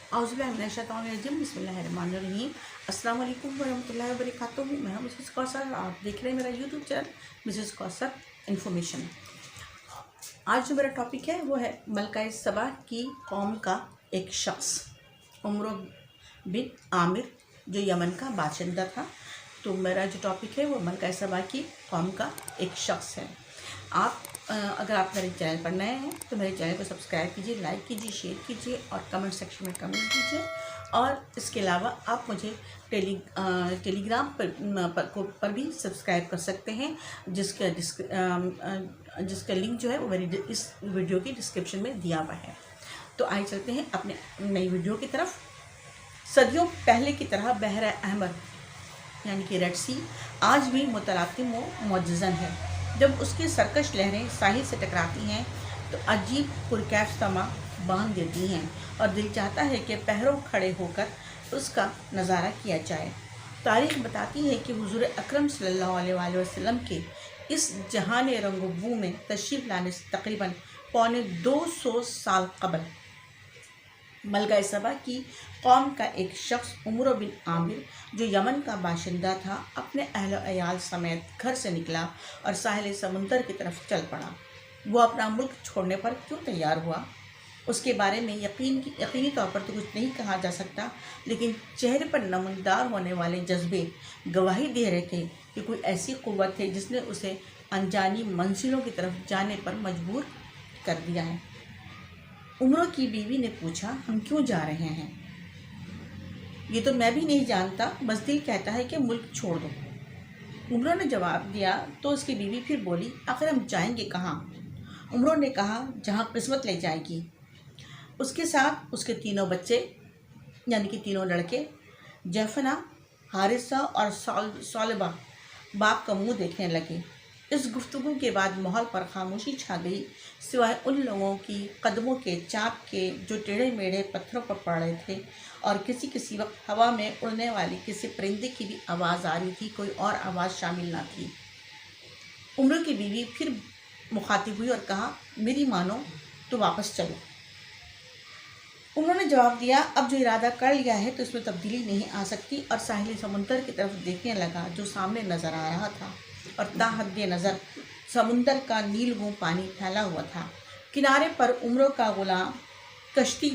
औज़ुबिल्लाहिमिनश्शैतानिर्रजीम बिस्मिल्लाहिर्रहमानिर्रहीम। अस्सलाम वालेकुम वरहमतुल्लाहि वबरकातुहू। मैं हूं मिसेस कौसर, आप देख रहे हैं मेरा YouTube channel Mrs Kausar information. आज जो मेरा टॉपिक है वो है मलका सबा की कौम का एक शख्स उमर बिन आमिर जो यमन का बाशिंदा था। तो मेरा जो टॉपिक है वो मलका सबा की कौम का एक शख्स है। आप अगर आप मेरे चैनल पर नए हैं तो मेरे चैनल को सब्सक्राइब कीजिए, लाइक कीजिए, शेयर कीजिए और कमेंट सेक्शन में कमेंट कीजिए। और इसके अलावा आप मुझे टेलीग्राम पर भी सब्सक्राइब कर सकते हैं, जिसका लिंक जो है वो मेरी इस वीडियो की डिस्क्रिप्शन में दिया हुआ है। तो आइए चलते हैं अपने नई वीडियो की तरफ। सदियों पहले की तरह बहर अहमर यानी कि रेड सी आज भी मुतलातिम व मुअज्जज़न है। जब उसकी सरकश लहरें साहिल से टकराती हैं तो अजीब पुरकैफ तमा बांध देती हैं और दिल चाहता है कि पहरों खड़े होकर उसका नज़ारा किया जाए। तारीख़ बताती है कि हुज़ूर अकरम सल्लल्लाहु अलैहि वसल्लम के इस जहान रंगबू में तशरीफ़ लाने से तकरीबन पौने 200 साल कबल मलका सबा की कौम का एक शख्स उमर बिन आमिर जो यमन का बाशिंदा था अपने अहल अयाल समेत घर से निकला और साहिल समुंदर की तरफ चल पड़ा। वो अपना मुल्क छोड़ने पर क्यों तैयार हुआ, उसके बारे में यकीनी तौर पर तो कुछ नहीं कहा जा सकता, लेकिन चेहरे पर नमूनदार होने वाले जज्बे गवाही दे रहे थे कि कोई ऐसी क़ुव्वत है जिसने उसे अनजानी मंजिलों की तरफ जाने पर मजबूर कर दिया है। उमर की बीवी ने पूछा, हम क्यों जा रहे हैं? ये तो मैं भी नहीं जानता, बस दिल कहता है कि मुल्क छोड़ दो। उमर ने जवाब दिया तो उसकी बीवी फिर बोली, आखिर हम जाएंगे कहाँ? उमर ने कहा, जहाँ किस्मत ले जाएगी। उसके साथ उसके तीनों बच्चे यानी कि तीनों लड़के जफना, हारिसा और सौलबा बाप का मुंह देखने लगे। इस गुफ्तगू के बाद माहौल पर खामोशी छा गई, सिवाय उन लोगों की कदमों के चाप के जो टेढ़े मेढ़े पत्थरों पर पड़ रहे थे, और किसी वक्त हवा में उड़ने वाली किसी परिंदे की भी आवाज़ आ रही थी, कोई और आवाज़ शामिल ना थी। उमर की बीवी फिर मुखातिब हुई और कहा, मेरी मानो तो वापस चलो। उन्होंने जवाब दिया, अब जो इरादा कर लिया है तो इसमें तब्दीली नहीं आ सकती, और साहिल समुंदर की तरफ देखने लगा जो सामने नज़र आ रहा था, और ताहद्दे नज़र समुंदर का नीलगू पानी फैला हुआ था। किनारे पर उमर का गुलाम कश्ती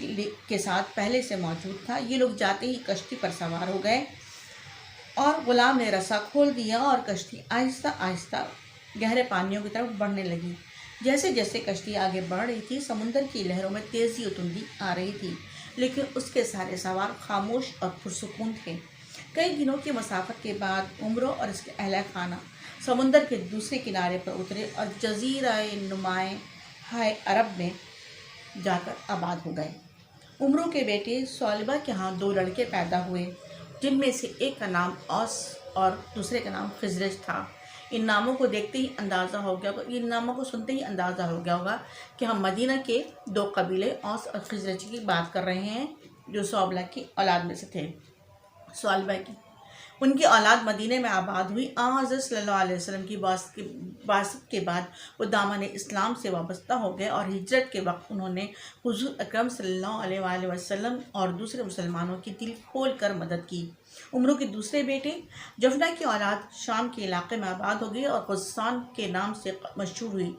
के साथ पहले से मौजूद था। ये लोग जाते ही कश्ती पर सवार हो गए और गुलाम ने रस्सा खोल दिया और कश्ती आहिस्ता आहिस्ता गहरे पानियों की तरफ बढ़ने लगी। जैसे जैसे कश्ती आगे बढ़ रही थी, समुंदर की लहरों में तेज़ी और तुंदी आ रही थी, लेकिन उसके सारे सवार खामोश और पुरसुकून थे। कई दिनों की मसाफत के बाद उमर और इसके अहल खाना समुंदर के दूसरे किनारे पर उतरे और जजीरा नुमाए हाय अरब में जाकर आबाद हो गए। उमर के बेटे सौलबा के यहाँ 2 लड़के पैदा हुए, जिनमें से एक का नाम औस और दूसरे का नाम खिजरज था। इन नामों को देखते ही अंदाज़ा हो गया, इन नामों को सुनते ही अंदाज़ा हो गया होगा कि हम मदीना के 2 कबीले औस और खिजरज की बात कर रहे हैं, जो सौलबा की औलाद में से थे। सौलबा की उनकी औलाद मदीने में आबाद हुई। हज़रत सल्लल्लाहु अलैहि वसल्लम की बासत के बाद वो दामन इस्लाम से वाबस्ता हो गए और हिजरत के वक्त उन्होंने हुज़ूर अकरम सल्लल्लाहु अलैहि वसल्लम और दूसरे मुसलमानों की दिल खोल कर मदद की। उमर के दूसरे बेटे जफना की औलाद शाम के इलाके में आबाद हो गई और ग़स्सान के नाम से मशहूर हुई।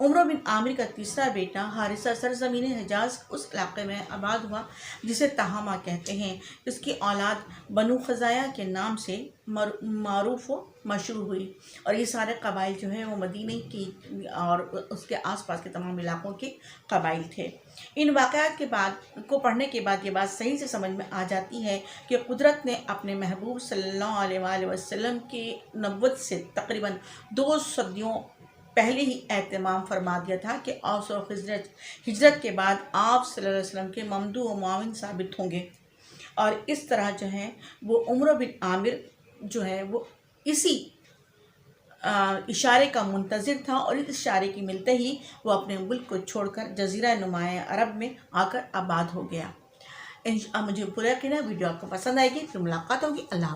उमर बिन आमिर का तीसरा बेटा हारिसा सरजमीन हिजाज उस इलाके में आबाद हुआ जिसे तहामा कहते हैं। इसकी औलाद बनु खज़ाया के नाम से मारूफ व मशहूर हुई, और ये सारे कबाइल जो है वो मदीने की और उसके आसपास के तमाम इलाकों के कबाइल थे। इन वाक़यात के बाद को पढ़ने के बाद ये बात सही से समझ में आ जाती है कि कुदरत ने अपने महबूब सल्लल्लाहु अलैहि वसल्लम की नबुव्वत से तकरीबन 2 सदियों पहले ही एहतमाम फरमा दिया था कि औस और खिजरज हिजरत के बाद आप सल्लल्लाहु अलैहि वसल्लम के ममदू व मुआविन साबित होंगे, और इस तरह जो है वो उमर बिन आमिर जो है वो इसी इशारे का मुंतज़िर था, और इस इशारे की मिलते ही वो अपने मुल्क को छोड़कर जजीरा नुमाया अरब में आकर आबाद हो गया। मुझे पूरा यकीन है वीडियो आपको पसंद आएगी। फिर मुलाकात होगी। अल्लाह।